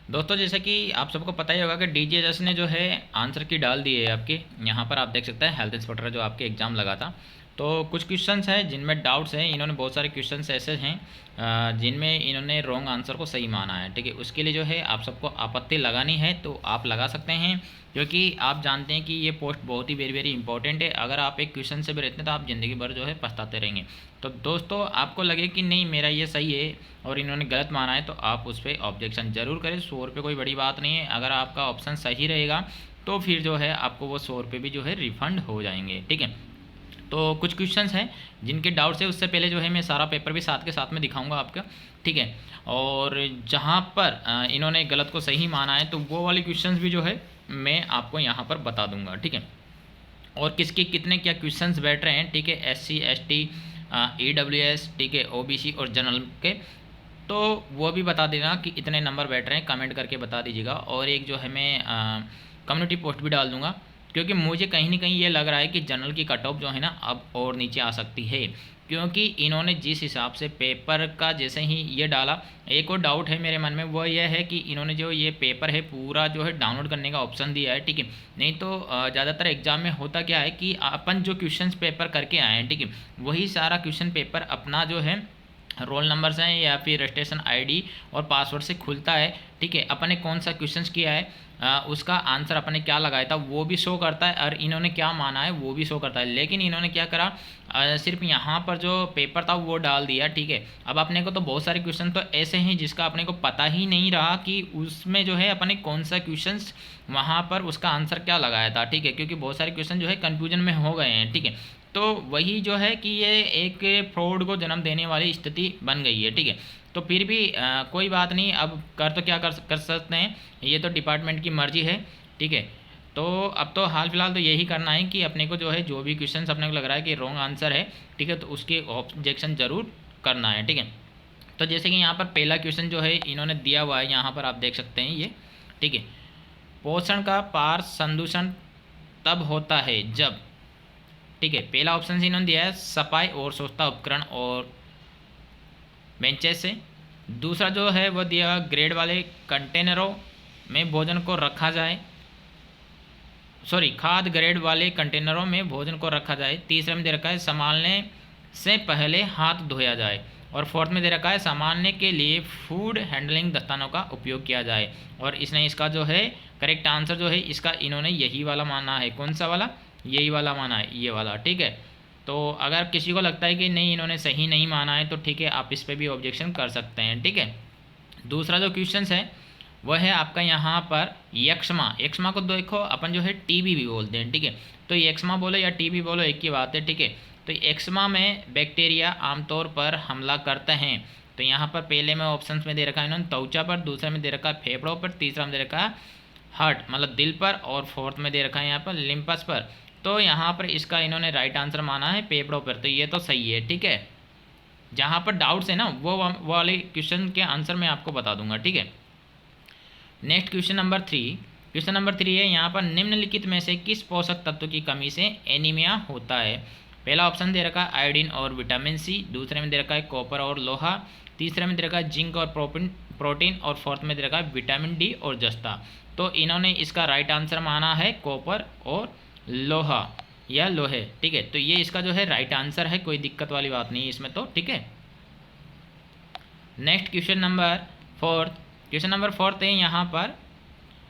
दोस्तों जैसे कि आप सबको पता ही होगा कि डीजीएचएस ने जो है आंसर की डाल दी है आपके यहाँ पर। आप देख सकते हैं हेल्थ इंस्पेक्टर जो आपके एग्ज़ाम लगा था, तो कुछ क्वेश्चंस हैं जिनमें डाउट्स हैं। इन्होंने बहुत सारे क्वेश्चंस ऐसे हैं जिनमें इन्होंने रॉन्ग आंसर को सही माना है। ठीक है, उसके लिए जो है आप सबको आपत्ति लगानी है तो आप लगा सकते हैं, क्योंकि आप जानते हैं कि ये पोस्ट बहुत ही वेरी वेरी इंपॉर्टेंट है। अगर आप एक क्वेश्चन से भी रहते हैं तो आप ज़िंदगी भर जो है पछताते रहेंगे। तो दोस्तों आपको लगे कि नहीं मेरा ये सही है और इन्होंने गलत माना है, तो आप उस पर ऑब्जेक्शन ज़रूर करें। 100 रुपये कोई बड़ी बात नहीं है। अगर आपका ऑप्शन सही रहेगा तो फिर जो है आपको वो 100 रुपये भी जो है रिफ़ंड हो जाएंगे। ठीक है, तो कुछ क्वेश्चंस हैं जिनके डाउट्स है, उससे पहले जो है मैं सारा पेपर भी साथ के साथ में दिखाऊंगा आपका। ठीक है, और जहाँ पर इन्होंने गलत को सही माना है तो वो वाली क्वेश्चंस भी जो है मैं आपको यहाँ पर बता दूंगा। ठीक है, और किसके कितने क्या क्वेश्चंस बैठ रहे हैं। ठीक है, SC ST EWS, ठीक है, OBC और जनरल के, तो वो भी बता देना कि इतने नंबर बैठ रहे हैं, कमेंट करके बता दीजिएगा। और एक जो है मैं कम्युनिटी पोस्ट भी डाल दूंगा, क्योंकि मुझे कहीं ना कहीं ये लग रहा है कि जनरल की कट ऑफ जो है ना अब और नीचे आ सकती है, क्योंकि इन्होंने जिस हिसाब से पेपर का जैसे ही ये डाला। एक और डाउट है मेरे मन में, वो ये है कि इन्होंने जो ये पेपर है पूरा जो है डाउनलोड करने का ऑप्शन दिया है। ठीक है, नहीं तो ज़्यादातर एग्जाम में होता क्या है कि अपन जो क्वेश्चन पेपर करके आए हैं, ठीक है, वही सारा क्वेश्चन पेपर अपना जो है रोल नंबर हैं या फिर रजिस्ट्रेशन आईडी और पासवर्ड से खुलता है। ठीक है, अपने कौन सा क्वेश्चन किया है, उसका आंसर अपने क्या लगाया था वो भी शो करता है, और इन्होंने क्या माना है वो भी शो करता है। लेकिन इन्होंने क्या करा, सिर्फ यहाँ पर जो पेपर था वो डाल दिया। ठीक है, अब अपने को तो बहुत सारे क्वेश्चन तो ऐसे हैं जिसका अपने को पता ही नहीं रहा कि उसमें जो है अपने कौन सा क्वेश्चन वहाँ पर उसका आंसर क्या लगाया था। ठीक है, क्योंकि बहुत सारे क्वेश्चन जो है कन्फ्यूजन में हो गए हैं। ठीक है, तो वही जो है कि ये एक फ्रॉड को जन्म देने वाली स्थिति बन गई है। ठीक है, तो फिर भी कोई बात नहीं, अब कर तो क्या कर सकते हैं, ये तो डिपार्टमेंट की मर्जी है। ठीक है, तो अब तो हाल फिलहाल तो यही करना है कि अपने को जो है जो भी क्वेश्चन अपने को लग रहा है कि रॉन्ग आंसर है, ठीक है, तो उसके ऑब्जेक्शन ज़रूर करना है। ठीक है, तो जैसे कि यहाँ पर पहला क्वेश्चन जो है इन्होंने दिया हुआ है, यहाँ पर आप देख सकते हैं ये। ठीक है, पोषण का पार संदूषण तब होता है जब, ठीक है, पहला ऑप्शन इन्होंने दिया है सफाई और स्वच्छता उपकरण और बेंचेस से। दूसरा जो है वो दिया ग्रेड वाले कंटेनरों में भोजन को रखा जाए, सॉरी खाद्य ग्रेड वाले कंटेनरों में भोजन को रखा जाए। तीसरे में दे रखा है संभालने से पहले हाथ धोया जाए। और फोर्थ में दे रखा है संभालने के लिए फूड हैंडलिंग दस्तानों का उपयोग किया जाए। और इसने इसका जो है करेक्ट आंसर जो है इसका इन्होंने यही वाला माना है। कौन सा वाला, यही वाला माना है, ये वाला। ठीक है, तो अगर किसी को लगता है कि नहीं इन्होंने सही नहीं माना है तो ठीक है, आप इस पर भी ऑब्जेक्शन कर सकते हैं। ठीक है, दूसरा जो क्वेश्चन है वह है आपका यहाँ पर यक्ष्मा। यक्ष्मा को देखो अपन जो है टीबी भी बोलते हैं। ठीक है, तो यक्ष्मा बोलो या टीबी बोलो एक ही बात है। ठीक है, तो यक्ष्मा में बैक्टीरिया आमतौर पर हमला करते हैं। तो यहाँ पर पहले में ऑप्शंस में दे रखा है इन्होंने त्वचा पर, दूसरे में दे रखा है फेफड़ों पर, तीसरा में दे रखा है हार्ट मतलब दिल पर, और फोर्थ में दे रखा है यहाँ पर लिम्पस पर। तो यहाँ पर इसका इन्होंने राइट आंसर माना है फेफड़ों पर, तो ये तो सही है। ठीक है, जहाँ पर डाउट्स है ना वो वाले क्वेश्चन के आंसर मैं आपको बता दूंगा। ठीक है, next question number 3। Question number 3 है यहाँ पर निम्नलिखित में से किस पोषक तत्व की कमी से एनीमिया होता है। पहला ऑप्शन दे रखा है आयोडीन और विटामिन सी, दूसरे में दे रखा है कॉपर और लोहा, तीसरे में दे रखा है जिंक और प्रोटीन, और फोर्थ में दे रखा है विटामिन डी और जस्ता। तो इन्होंने इसका राइट आंसर माना है कॉपर और लोहा या लोहे। ठीक है, तो ये इसका जो है राइट आंसर है, कोई दिक्कत वाली बात नहीं है इसमें तो। ठीक है, next question number 4। Question number 4 है यहाँ पर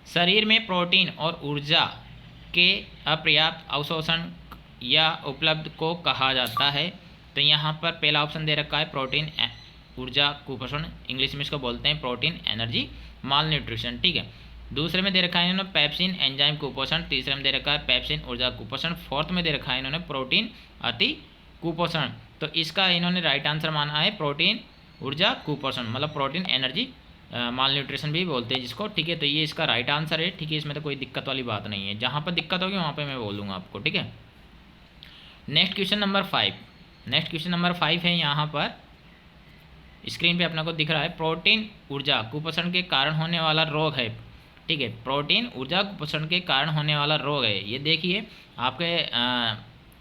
शरीर में प्रोटीन और ऊर्जा के अपर्याप्त अवशोषण या उपलब्ध को कहा जाता है। तो यहाँ पर पहला ऑप्शन दे रखा है प्रोटीन ऊर्जा कुपोषण, इंग्लिश में इसको बोलते हैं प्रोटीन एनर्जी माल न्यूट्रिशन। ठीक है, दूसरे में दे रखा है इन्होंने पैप्सिन एंजाइम कुपोषण, तीसरे में दे रखा है पैप्सिन ऊर्जा कुपोषण, फोर्थ में दे रखा है इन्होंने प्रोटीन अति कुपोषण। तो इसका इन्होंने राइट आंसर माना है प्रोटीन ऊर्जा कुपोषण मतलब प्रोटीन एनर्जी माल न्यूट्रिशन भी बोलते हैं जिसको। ठीक है, तो ये इसका राइट आंसर है। ठीक है, इसमें तो कोई दिक्कत वाली बात नहीं है, जहाँ पर दिक्कत होगी वहाँ पे मैं बोलूँगा आपको। ठीक है, next question number 5। Next question number 5 है यहाँ पर स्क्रीन पे अपने को दिख रहा है प्रोटीन ऊर्जा कुपोषण के कारण होने वाला रोग है। ठीक है, प्रोटीन ऊर्जा कुपोषण के कारण होने वाला रोग है। ये देखिए आपके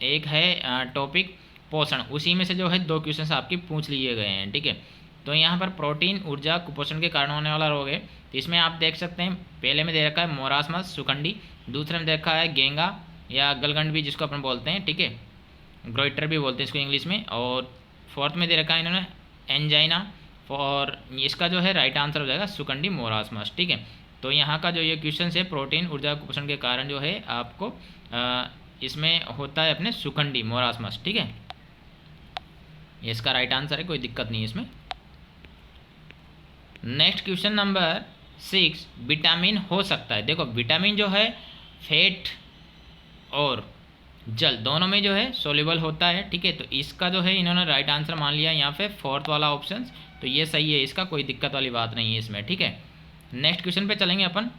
एक है टॉपिक पोषण, उसी में से जो है 2 क्वेश्चन आपके पूछ लिए गए हैं। ठीक है, तो यहाँ पर प्रोटीन, ऊर्जा, कुपोषण के कारण होने वाला रोग है। तो इसमें आप देख सकते हैं पहले में दे रखा है मोरासमस, सुकंडी, दूसरे में देखा है गेंगा या गलगंड भी जिसको अपन बोलते हैं, ठीक है, ग्रोइटर भी बोलते हैं इसको इंग्लिश में, और फोर्थ में दे रखा है इन्होंने एंजाइना, और इसका जो है राइट आंसर हो जाएगा सुकंडी मोरासमस, ठीक है। तो यहाँ का जो ये क्वेश्चन है प्रोटीन, ऊर्जा, कुपोषण के कारण जो है आपको इसमें होता है अपने सुकंडी मोरासमस, ठीक है, ये इसका राइट आंसर है, कोई दिक्कत नहीं है इसमें। नेक्स्ट क्वेश्चन नंबर 6, विटामिन हो सकता है, देखो विटामिन जो है फैट और जल दोनों में जो है सोल्यूबल होता है, ठीक है। तो इसका जो है इन्होंने राइट आंसर मान लिया यहाँ पे फोर्थ वाला ऑप्शन, तो ये सही है, इसका कोई दिक्कत वाली बात नहीं है इसमें, ठीक है। नेक्स्ट क्वेश्चन पे चलेंगे अपन,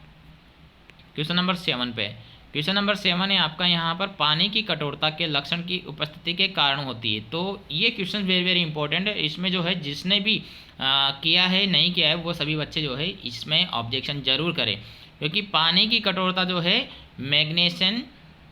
क्वेश्चन नंबर 7 पे। क्वेश्चन नंबर 7 है आपका यहाँ पर पानी की कठोरता के लक्षण की उपस्थिति के कारण होती है। तो ये क्वेश्चन वेरी वेरी इंपॉर्टेंट है, इसमें जो है जिसने भी किया है नहीं किया है वो सभी बच्चे जो है इसमें ऑब्जेक्शन जरूर करें, क्योंकि पानी की कठोरता जो है मैग्नीशियम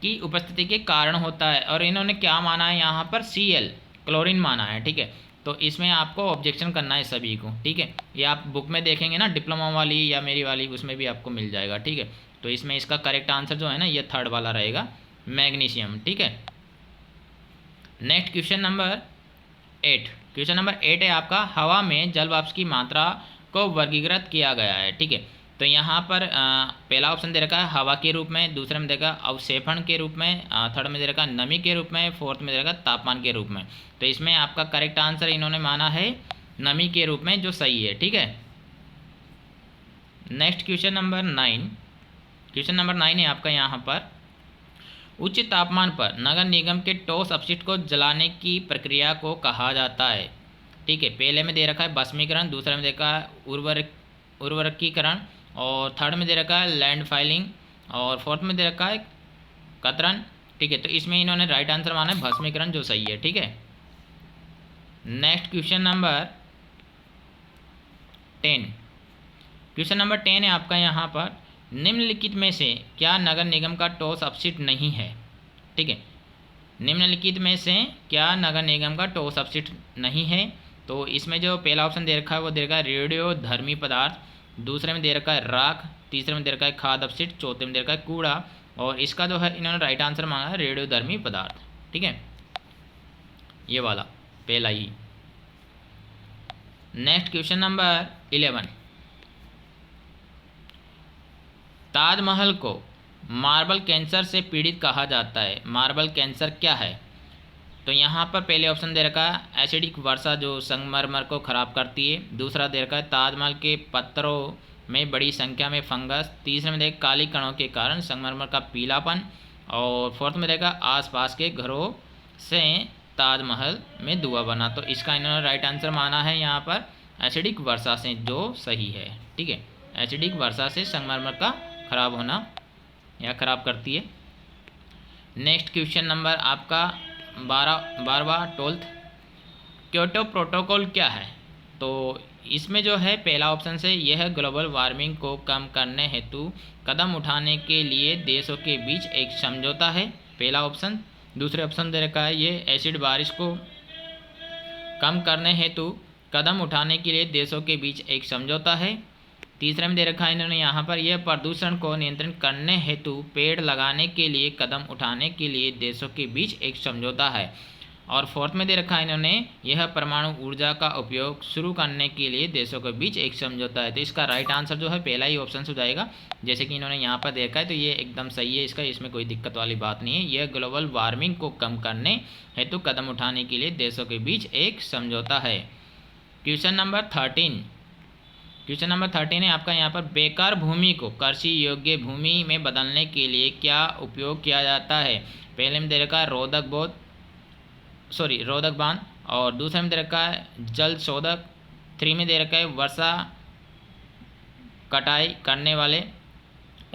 की उपस्थिति के कारण होता है, और इन्होंने क्या माना है यहाँ पर Cl क्लोरीन माना है, ठीक है। तो इसमें आपको ऑब्जेक्शन करना है सभी को, ठीक है। ये आप बुक में देखेंगे ना डिप्लोमा वाली या मेरी वाली, उसमें भी आपको मिल जाएगा, ठीक है। तो इसमें इसका करेक्ट आंसर जो है ना ये थर्ड वाला रहेगा, मैग्नीशियम, ठीक है। Next question number 8, question number 8 है आपका हवा में जल वाष्प की मात्रा को वर्गीकृत किया गया है, ठीक है। तो यहाँ पर पहला ऑप्शन दे रखा है हवा के रूप में, दूसरे में दे रखा अवक्षेपण के रूप में, थर्ड में दे रखा नमी के रूप में, फोर्थ में दे रखा तापमान के रूप में। तो इसमें आपका करेक्ट आंसर इन्होंने माना है नमी के रूप में, जो सही है, ठीक है। Next question number 9, question number 9 है आपका यहाँ पर उच्च तापमान पर नगर निगम के ठोस अपशिष्ट को जलाने की प्रक्रिया को कहा जाता है, ठीक है। पहले में दे रखा है भस्मीकरण, दूसरे में दे रखा है उर्वरकीकरण, और थर्ड में दे रखा है लैंड फाइलिंग, और फोर्थ में दे रखा है कतरन, ठीक है। तो इसमें इन्होंने राइट आंसर माना है भस्मीकरण, जो सही है, ठीक है। Next question number 10, question number 10 है आपका यहाँ पर निम्नलिखित में से क्या नगर निगम का ठोस अपशिष्ट नहीं है, ठीक है। निम्नलिखित में से क्या नगर निगम का ठोस अपशिष्ट नहीं है। तो इसमें जो पहला ऑप्शन दे रखा है वो दे रखा है रेडियोधर्मी पदार्थ, दूसरे में दे रखा है राख, तीसरे में दे रखा है खाद्य अपशिष्ट, चौथे में दे रखा है कूड़ा, और इसका जो है इन्होंने राइट आंसर मांगा है रेडियोधर्मी पदार्थ, ठीक है, ये वाला पहला ही। नेक्स्ट क्वेश्चन नंबर 11, ताजमहल को मार्बल कैंसर से पीड़ित कहा जाता है, मार्बल कैंसर क्या है। तो यहाँ पर पहले ऑप्शन दे रखा है एसिडिक वर्षा जो संगमरमर को ख़राब करती है, दूसरा दे रखा है ताजमहल के पत्थरों में बड़ी संख्या में फंगस, तीसरे में देखा काली कणों के कारण संगमरमर का पीलापन, और फोर्थ में देखा आसपास के घरों से ताजमहल में धुआं बना। तो इसका इन्होंने राइट आंसर माना है यहाँ पर एसिडिक वर्षा से, जो सही है, ठीक है। एसिडिक वर्षा से संगमरमर का खराब होना या खराब करती है। नेक्स्ट क्वेश्चन नंबर आपका 12वां 12th, क्योटो प्रोटोकॉल क्या है। तो इसमें जो है पहला ऑप्शन से यह ग्लोबल वार्मिंग को कम करने हेतु कदम उठाने के लिए देशों के बीच एक समझौता है, पहला ऑप्शन। दूसरे ऑप्शन दे रखा है ये एसिड बारिश को कम करने हेतु कदम उठाने के लिए देशों के बीच एक समझौता है, तीसरे में दे रखा है इन्होंने यहाँ पर यह प्रदूषण को नियंत्रण करने हेतु पेड़ लगाने के लिए कदम उठाने के लिए देशों के बीच एक समझौता है, और फोर्थ में दे रखा है इन्होंने यह परमाणु ऊर्जा का उपयोग शुरू करने के लिए देशों के बीच एक समझौता है। तो इसका राइट आंसर जो है पहला ही ऑप्शन हो जाएगा, जैसे कि इन्होंने यहाँ पर देखा है, तो ये एकदम सही है इसका, इसमें कोई दिक्कत वाली बात नहीं है। यह ग्लोबल वार्मिंग को कम करने हेतु कदम उठाने के लिए देशों के बीच एक समझौता है। क्वेश्चन नंबर 13, क्वेश्चन नंबर 13 है आपका यहाँ पर बेकार भूमि को कृषि योग्य भूमि में बदलने के लिए क्या उपयोग किया जाता है। पहले में दे रखा है रोधक बांध, और दूसरे में दे रखा है जल शोधक, 3 में दे रखा है वर्षा कटाई करने वाले,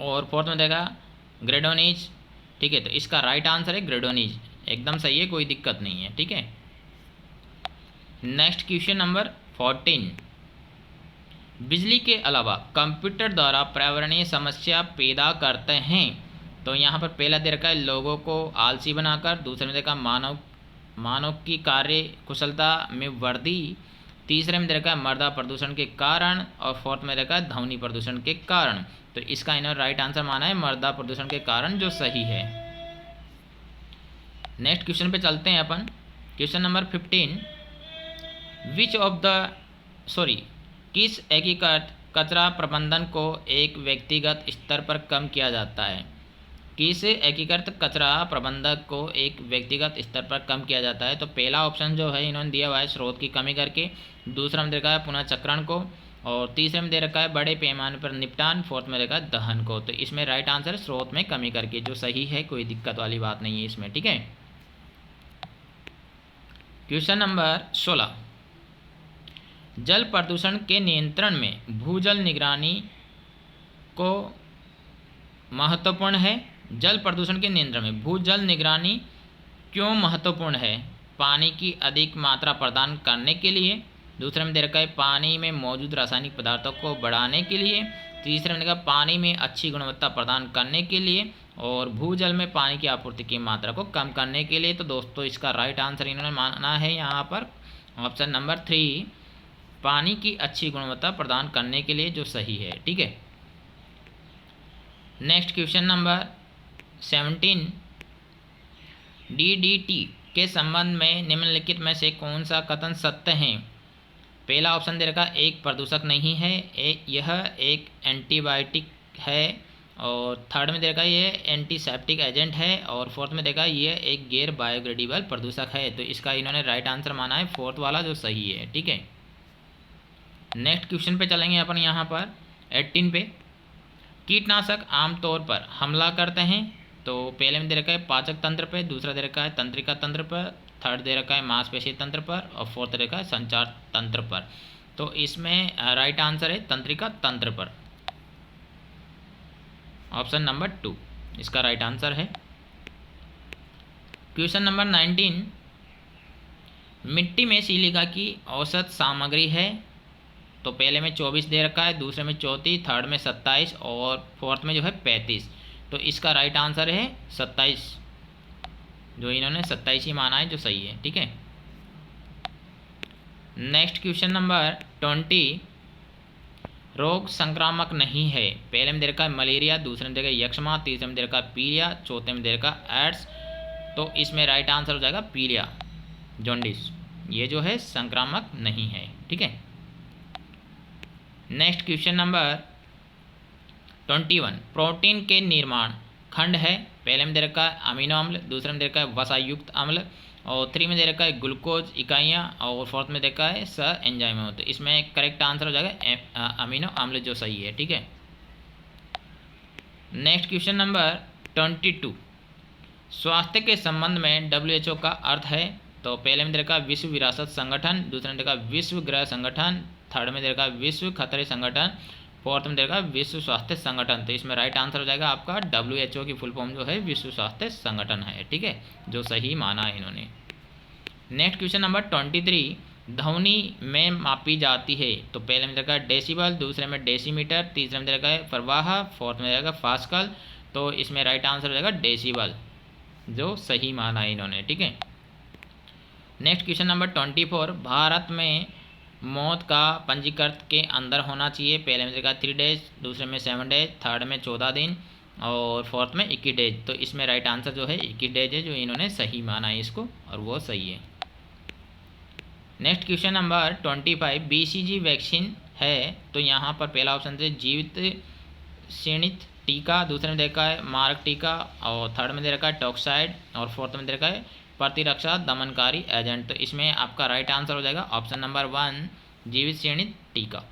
और फोर्थ में देखा ग्रेडोनीज, ठीक है। तो इसका राइट आंसर है ग्रेडोनीज, एकदम सही है, कोई दिक्कत नहीं है, ठीक है। नेक्स्ट क्वेश्चन नंबर 14, बिजली के अलावा कंप्यूटर द्वारा पर्यावरणीय समस्या पैदा करते हैं। तो यहाँ पर पहला दे रखा है लोगों को आलसी बनाकर, दूसरे में देखा मानव की कार्य कुशलता में वृद्धि, तीसरे में दे रखा है मृदा प्रदूषण के कारण, और फोर्थ में रखा है ध्वनि प्रदूषण के कारण। तो इसका इन्होंने राइट आंसर माना है मृदा प्रदूषण के कारण, जो सही है। नेक्स्ट क्वेश्चन पे चलते हैं अपन। Question number 15, which of the किस एकीकृत कचरा प्रबंधन को एक व्यक्तिगत स्तर पर कम किया जाता है? किस एकीकृत कचरा प्रबंधक को एक व्यक्तिगत स्तर पर कम किया जाता है? तो पहला ऑप्शन जो है इन्होंने दिया हुआ है स्रोत की कमी करके, दूसरा में दे रखा है पुनः चक्रण को, और तीसरे में दे रखा है बड़े पैमाने पर निपटान, फोर्थ में रखा है दहन को। तो इसमें राइट आंसर स्रोत में कमी करके, जो सही है, कोई दिक्कत वाली बात नहीं है इसमें, ठीक है। क्वेश्चन नंबर 16, जल प्रदूषण के नियंत्रण में भूजल निगरानी को महत्वपूर्ण है। जल प्रदूषण के नियंत्रण में भूजल निगरानी क्यों महत्वपूर्ण है? पानी की अधिक मात्रा प्रदान करने के लिए, दूसरे में दे रखा है पानी में मौजूद रासायनिक पदार्थों को बढ़ाने के लिए, तीसरे में देखा पानी में अच्छी गुणवत्ता प्रदान करने के लिए, और भूजल में पानी की आपूर्ति की मात्रा को कम करने के लिए। तो दोस्तों इसका राइट आंसर इन्होंने माना है यहाँ पर ऑप्शन नंबर 3, पानी की अच्छी गुणवत्ता प्रदान करने के लिए, जो सही है, ठीक है। नेक्स्ट क्वेश्चन नंबर 17, डीडीटी के संबंध में निम्नलिखित में से कौन सा कथन सत्य है? पहला ऑप्शन दे रखा एक प्रदूषक नहीं है, यह एक एंटीबायोटिक है, और थर्ड में देखा ये एंटीसेप्टिक एजेंट है, और फोर्थ में देखा ये एक गैर बायोडिग्रेडेबल प्रदूषक है। तो इसका इन्होंने राइट आंसर माना है फोर्थ वाला, जो सही है, ठीक है। नेक्स्ट क्वेश्चन पे चलेंगे अपन यहाँ पर 18 पे। कीटनाशक आमतौर पर हमला करते हैं। तो पहले में दे रखा है पाचक तंत्र पे, दूसरा दे रखा है तंत्रिका तंत्र पर, थर्ड दे रखा है मांसपेशी तंत्र पर, और फोर्थ दे रखा है संचार तंत्र पर। तो इसमें राइट आंसर है तंत्रिका तंत्र पर, ऑप्शन नंबर 2 इसका राइट आंसर है। क्वेश्चन नंबर 19, मिट्टी में सिलिका की औसत सामग्री है। तो पहले में 24 दे रखा है, दूसरे में 34, थर्ड में 27, और फोर्थ में जो है 35। तो इसका राइट आंसर है 27, जो इन्होंने 27 ही माना है, जो सही है, ठीक है। नेक्स्ट क्वेश्चन नंबर 20, रोग संक्रामक नहीं है। पहले में दे रखा है मलेरिया, दूसरे में दे रखा है यक्ष्मा, तीसरे में दे रखा है पीलिया, चौथे में दे रखा है एड्स। तो इसमें राइट आंसर हो जाएगा पीलिया, जॉन्डिस, ये जो है संक्रामक नहीं है, ठीक है। नेक्स्ट क्वेश्चन नंबर 21, प्रोटीन के निर्माण खंड है। पहले में दे रखा है अमीनो अम्ल, दूसरे में दे रखा है वसायुक्त अम्ल, और 3 में दे रखा है ग्लूकोज इकाइयाँ, और फोर्थ में देखा है एंजाइम। तो इसमें करेक्ट आंसर हो जाएगा अमीनो अम्ल, जो सही है, ठीक है। नेक्स्ट क्वेश्चन नंबर 22, स्वास्थ्य के संबंध में WHO का अर्थ है। तो पहले में देखा विश्व विरासत संगठन, दूसरे में देखा विश्व ग्रह संगठन, थर्ड में देखा विश्व खतरे संगठन, फोर्थ में देखा विश्व स्वास्थ्य संगठन। तो इसमें राइट आंसर हो जाएगा आपका WHO की फुल फॉर्म जो है विश्व स्वास्थ्य संगठन है, ठीक है, जो सही माना है इन्होंने। नेक्स्ट क्वेश्चन नंबर 23, ध्वनि में मापी जाती है। तो पहले में देखा डेसिबल, दूसरे में डेसीमीटर, तीसरे में देखा है प्रवाह, फोर्थ में देखा पास्कल। तो इसमें राइट आंसर हो जाएगा डेसिबल, जो सही माना है इन्होंने, ठीक है। नेक्स्ट क्वेश्चन नंबर 24, भारत में मौत का पंजीकृत के अंदर होना चाहिए। पहले में देखा 3 डेज, दूसरे में 7 डेज, थर्ड में 14 दिन, और फोर्थ में 21 डेज। तो इसमें राइट आंसर जो है 21 डेज है, जो इन्होंने सही माना है इसको, और वो सही है। Next question number 25, BCG vaccine है। तो यहाँ पर पहला ऑप्शन है जीवित श्रेणित टीका, दूसरे में देखा है मारक टीका, और थर्ड में दे रखा है टॉक्साइड, और फोर्थ में दे रखा है प्रतिरक्षा दमनकारी एजेंट। तो इसमें आपका राइट आंसर हो जाएगा ऑप्शन नंबर 1, जीवित श्रेणित टीका,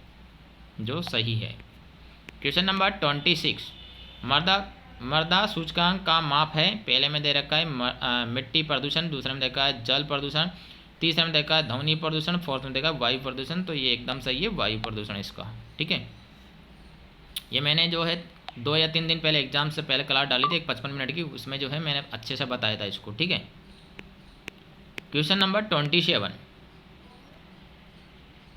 जो सही है। क्वेश्चन नंबर 26, मृदा सूचकांक का माप है। पहले में दे रखा है मिट्टी प्रदूषण, दूसरे में देखा है जल प्रदूषण, तीसरे में देखा है ध्वनि प्रदूषण, फोर्थ में देखा है वायु प्रदूषण। तो ये एकदम सही है, वायु प्रदूषण इसका, ठीक है। ये मैंने जो है 2 या 3 दिन पहले एग्जाम से पहले क्लास डाली थी, एक 55 मिनट की, उसमें जो है मैंने अच्छे से बताया था इसको, ठीक है। क्वेश्चन नंबर 27,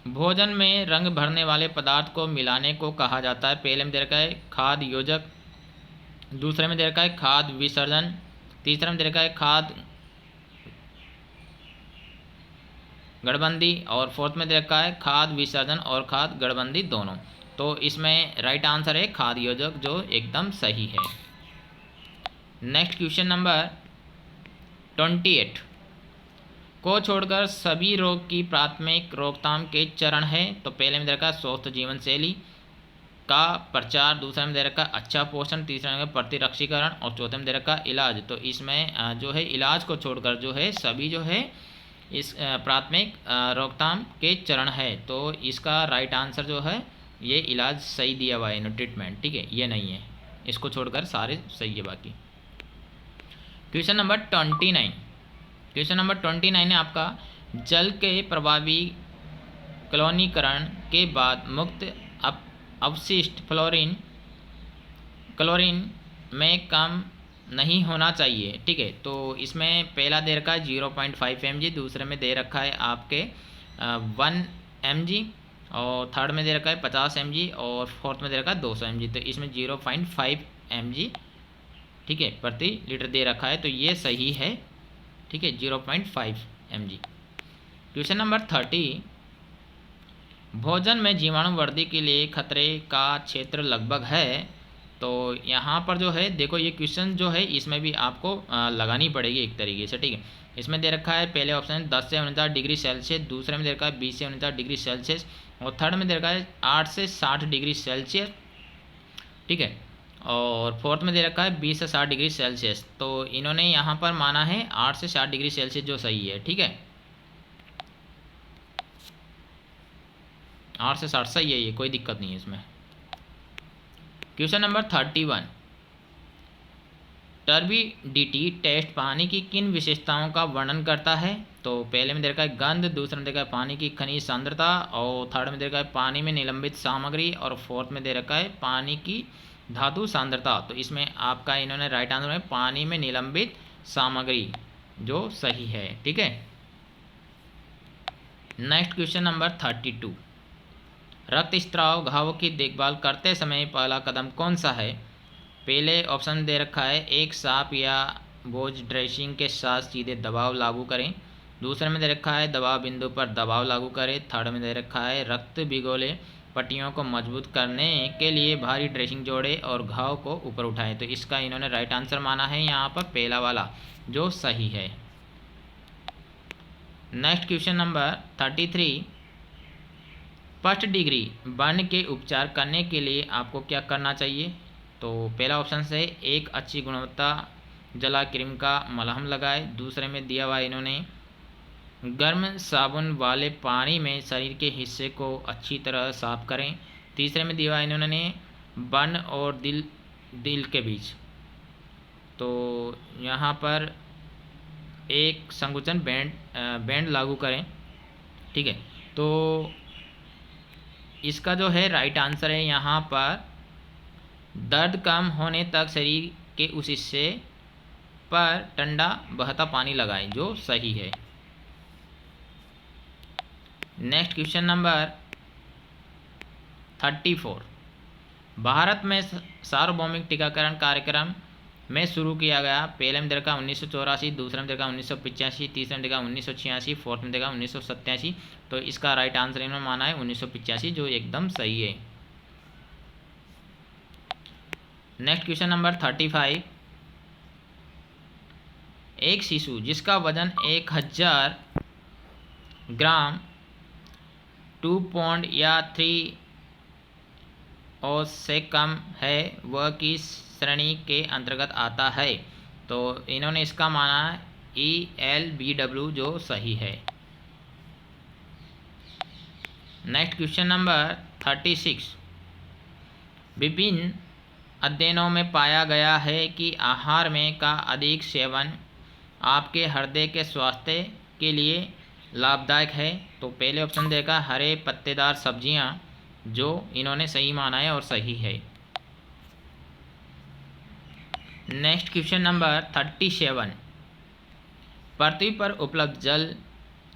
भोजन में रंग भरने वाले पदार्थ को मिलाने को कहा जाता है। पहले में दे रखा है खाद योजक, दूसरे में दे रखा है खाद विसर्जन, तीसरे में दे रखा है खाद गठबंदी, और फोर्थ में दे रखा है खाद विसर्जन और खाद गठबंदी दोनों। तो इसमें राइट आंसर है खाद योजक, जो एकदम सही है। नेक्स्ट क्वेश्चन नंबर 28 को छोड़कर सभी रोग की प्राथमिक रोकथाम के चरण है। तो पहले में दे रखा है स्वस्थ जीवन शैली का प्रचार, दूसरे में दे रखा है अच्छा पोषण, तीसरे में प्रतिरक्षीकरण और चौथे में दे रखा है इलाज। तो इसमें जो है इलाज को छोड़कर जो है सभी जो है इस प्राथमिक रोकथाम के चरण है। तो इसका राइट आंसर जो है ये इलाज सही दिया हुआ है, ट्रीटमेंट, ठीक है, ये नहीं है, इसको छोड़कर सारे सही है बाकी। क्वेश्चन नंबर 29, क्वेश्चन नंबर 29 है आपका, जल के प्रभावी क्लोरीनीकरण के बाद मुक्त अवशिष्ट क्लोरीन में कम नहीं होना चाहिए, ठीक है। तो इसमें पहला दे रखा है 0.5 mg, दूसरे में दे रखा है आपके 1 mg, और थर्ड में दे रखा है 50 mg, और फोर्थ में दे रखा है 200 mg। तो इसमें 0.5 mg, ठीक है, प्रति लीटर दे रखा है, तो ये सही है, ठीक है, 0.5 mg। क्वेश्चन नंबर 30, भोजन में जीवाणुवर्धि के लिए खतरे का क्षेत्र लगभग है। तो यहाँ पर जो है देखो ये क्वेश्चन जो है इसमें भी आपको लगानी पड़ेगी एक तरीके से, ठीक है। इसमें दे रखा है पहले ऑप्शन 10 से 49 डिग्री सेल्सियस, दूसरे में दे रखा है 20 से 49 डिग्री सेल्सियस, और थर्ड में दे रखा है 8 से 60 डिग्री सेल्सियस, ठीक है, और फोर्थ में दे रखा है 20 से 60 डिग्री सेल्सियस। तो इन्होंने यहाँ पर माना है 8 से 60 डिग्री सेल्सियस जो सही है, ठीक है, 8 से 60 सही है, ये कोई दिक्कत नहीं है इसमें। क्वेश्चन नंबर 31, टर्बिडिटी टेस्ट पानी की किन विशेषताओं का वर्णन करता है। तो पहले में दे रखा है गंध, दूसरे में दे रखा है पानी की खनिज सांद्रता, और थर्ड में दे रखा है पानी में निलंबित सामग्री, और फोर्थ में दे रखा है पानी की धातु सांद्रता। तो इसमें आपका इन्होंने राइट आंसर है पानी में निलंबित सामग्री, जो सही है, ठीक है। नेक्स्ट क्वेश्चन नंबर 32, रक्तस्राव घावों की देखभाल करते समय पहला कदम कौन सा है। पहले ऑप्शन दे रखा है एक साफ या बोझ ड्रेसिंग के साथ सीधे दबाव लागू करें, दूसरे में दे रखा है दबाव बिंदु पर दबाव लागू करें, थर्ड में दे रखा है रक्त भिगोले पट्टियों को मजबूत करने के लिए भारी ड्रेसिंग जोड़े और घाव को ऊपर उठाएं। तो इसका इन्होंने राइट आंसर माना है यहाँ पर पहला वाला, जो सही है। Next question number 33, first degree burn के उपचार करने के लिए आपको क्या करना चाहिए। तो पहला ऑप्शन से एक अच्छी गुणवत्ता जला क्रीम का मलहम लगाए, दूसरे में दिया हुआ इन्होंने गर्म साबुन वाले पानी में शरीर के हिस्से को अच्छी तरह साफ करें, तीसरे में दिया हुआ इन्होंने बर्न और दिल के बीच। तो यहाँ पर एक संकुचन बैंड लागू करें, ठीक है। तो इसका जो है राइट आंसर है यहाँ पर दर्द कम होने तक शरीर के उस हिस्से पर ठंडा बहता पानी लगाएं, जो सही है। नेक्स्ट क्वेश्चन नंबर 34, भारत में सार्वभौमिक टीकाकरण कार्यक्रम में शुरू किया गया। पहले में देखा 1984, दूसरे में देखा 1985, तीसरे में देखा 1986, फोर्थ में देखा 1987। तो इसका राइट आंसर इन्होंने माना है 1985, जो एकदम सही है। नेक्स्ट क्वेश्चन नंबर 35, एक शिशु जिसका वजन 1000 ग्राम 2 पौंड या 3 और से कम है, वह किस श्रेणी के अंतर्गत आता है। तो इन्होंने इसका माना ELBW, जो सही है। नेक्स्ट क्वेश्चन नंबर 36, विभिन्न अध्ययनों में पाया गया है कि आहार में का अधिक सेवन आपके हृदय के स्वास्थ्य के लिए लाभदायक है। तो पहले ऑप्शन देगा हरे पत्तेदार सब्जियां, जो इन्होंने सही माना है और सही है। नेक्स्ट क्वेश्चन नंबर 37, पृथ्वी पर उपलब्ध जल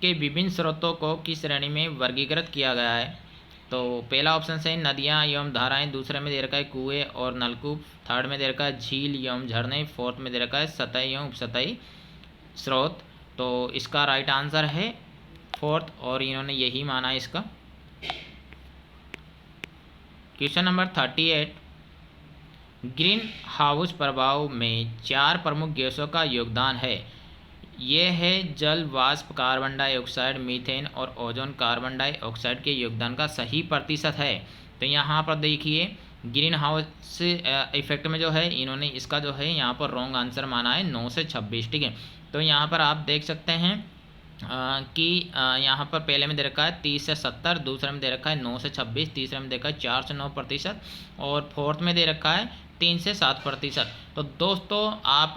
के विभिन्न स्रोतों को किस श्रेणी में वर्गीकृत किया गया है। तो पहला ऑप्शन है नदियां एवं धाराएं, दूसरे में दे रखा है कुएं और नलकूप, थर्ड में दे रखा है झील एवं झरने, फोर्थ में दे रखा है सतही एवं उपसतही स्रोत। तो इसका राइट आंसर है फोर्थ, और इन्होंने यही माना इसका। क्वेश्चन नंबर 38, ग्रीन हाउस प्रभाव में 4 प्रमुख गैसों का योगदान है। ये है जल वाष्प, कार्बन डाइऑक्साइड, मीथेन और ओजोन। कार्बन डाइऑक्साइड के योगदान का सही प्रतिशत है। तो यहाँ पर देखिए ग्रीन हाउस इफेक्ट में जो है इन्होंने इसका जो है यहाँ पर रॉन्ग आंसर माना है 9 से 26। ठीक है, तो यहाँ पर आप देख सकते हैं कि यहाँ पर पहले में दे रखा है 30 से 70, दूसरे में दे रखा है 9 से 26, तीसरे में देखा है 4 से 9%, और फोर्थ में दे रखा है 3 से 7%। तो दोस्तों आप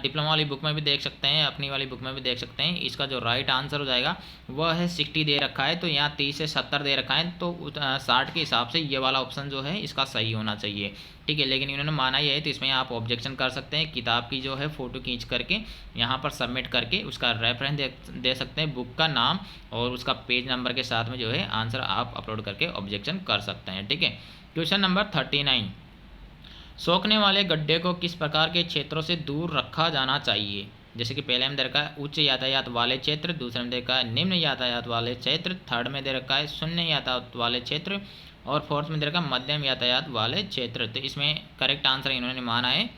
डिप्लोमा वाली बुक में भी देख सकते हैं, अपनी वाली बुक में भी देख सकते हैं। इसका जो राइट आंसर हो जाएगा वह है 60 दे रखा है, तो यहाँ 30 से 70 दे रखा है, तो 60 के हिसाब से ये वाला ऑप्शन जो है इसका सही होना चाहिए। ठीक है, लेकिन इन्होंने माना ये है, तो इसमें आप ऑब्जेक्शन कर सकते हैं। किताब की जो है फ़ोटो खींच करके यहाँ पर सबमिट करके उसका रेफरेंस दे सकते हैं, बुक का नाम और उसका पेज नंबर के साथ में जो है आंसर आप अपलोड करके ऑब्जेक्शन कर सकते हैं। ठीक है, क्वेश्चन नंबर 39, सोखने वाले गड्ढे को किस प्रकार के क्षेत्रों से दूर रखा जाना चाहिए। जैसे कि पहले में दे रखा है उच्च यातायात वाले क्षेत्र, दूसरे में दे रखा है निम्न यातायात वाले क्षेत्र, थर्ड में दे रखा है शून्य यातायात वाले क्षेत्र, और फोर्थ में दे रखा है मध्यम यातायात वाले क्षेत्र। तो इसमें करेक्ट आंसर इन्होंने माना है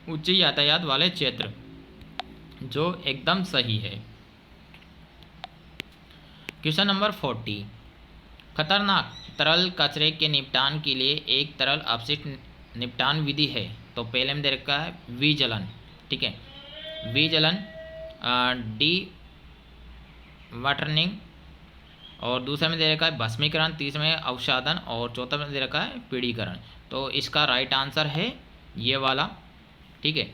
उच्च यातायात वाले क्षेत्र, जो एकदम सही है। क्वेश्चन नंबर 40, खतरनाक तरल कचरे के निपटान के लिए एक तरल अपशिष्ट निपटान विधि है। तो पहले में दे रखा है विजलन। ठीक है, विजलन, डी वाटरनिंग, और दूसरे में दे रखा है भस्मीकरण, तीसरे में अवसादन, और चौथा में दे रखा है पीढ़ीकरण। तो इसका राइट आंसर है ये वाला। ठीक है,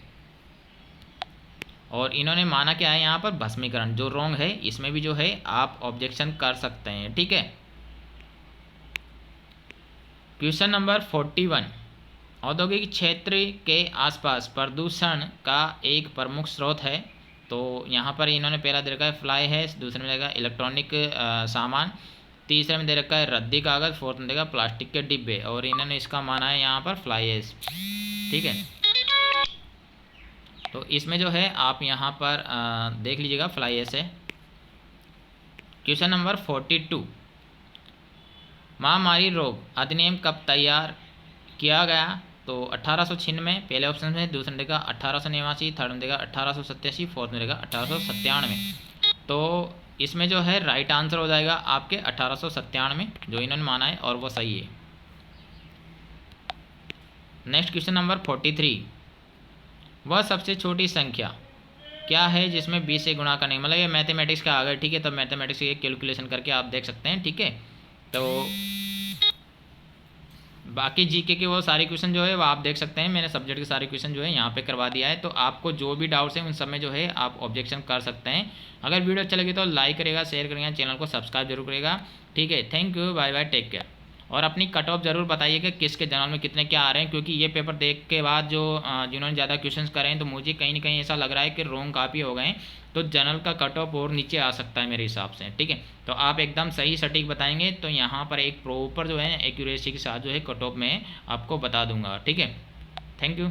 और इन्होंने माना क्या है यहाँ पर भस्मीकरण, जो रॉन्ग है। इसमें भी जो है आप ऑब्जेक्शन कर सकते हैं। ठीक है, क्वेश्चन नंबर 41, औद्योगिक क्षेत्र के आसपास प्रदूषण का एक प्रमुख स्रोत है। तो यहाँ पर इन्होंने पहला दे रखा है फ्लाई हैश, दूसरे में देगा इलेक्ट्रॉनिक सामान, तीसरे में दे रखा है रद्दी कागज़, फोर्थ में देगा प्लास्टिक के डिब्बे, और इन्होंने इसका माना है यहाँ पर फ्लाई हैश। ठीक है, तो इसमें जो है आप यहाँ पर देख लीजिएगा फ्लाई हैश है। क्वेश्चन नंबर 42, महामारी रोग अधिनियम कब तैयार किया गया। तो 1896 में पहले ऑप्शन में, दूसरे में देगा 1889, थर्ड में देगा 1887, फोर्थ में देगा 1897। तो इसमें जो है राइट आंसर हो जाएगा आपके 1897, जो इन्होंने माना है, और वो सही है। नेक्स्ट क्वेश्चन नंबर 43, वह सबसे छोटी संख्या क्या है जिसमें 20 से गुणा करने, मतलब ये मैथमेटिक्स का आ गया। ठीक है, तो मैथमेटिक्स की कैलकुलेशन करके आप देख सकते हैं। ठीक है, तो बाकी जीके के वो सारे क्वेश्चन जो है वो आप देख सकते हैं। मैंने सब्जेक्ट के सारे क्वेश्चन जो है यहाँ पे करवा दिया है, तो आपको जो भी डाउट्स हैं उन सब में जो है आप ऑब्जेक्शन कर सकते हैं। अगर वीडियो अच्छा लगे तो लाइक करेगा, शेयर करेगा, चैनल को सब्सक्राइब जरूर करेगा। ठीक है, thank you, bye bye, take care. और अपनी कट ऑफ जरूर बताइए कि किसके जनरल में कितने क्या आ रहे हैं, क्योंकि ये पेपर देख के बाद जो जिन्होंने ज़्यादा क्वेश्चंस करे हैं, तो मुझे कहीं ना कहीं ऐसा लग रहा है कि रॉन्ग काफ़ी हो गए हैं, तो जनरल का कट ऑफ और नीचे आ सकता है मेरे हिसाब से। ठीक है, तो आप एकदम सही सटीक बताएंगे तो यहाँ पर एक प्रॉपर जो है एक्यूरेसी के साथ जो है कट ऑफ में आपको बता दूंगा। ठीक है, थैंक यू।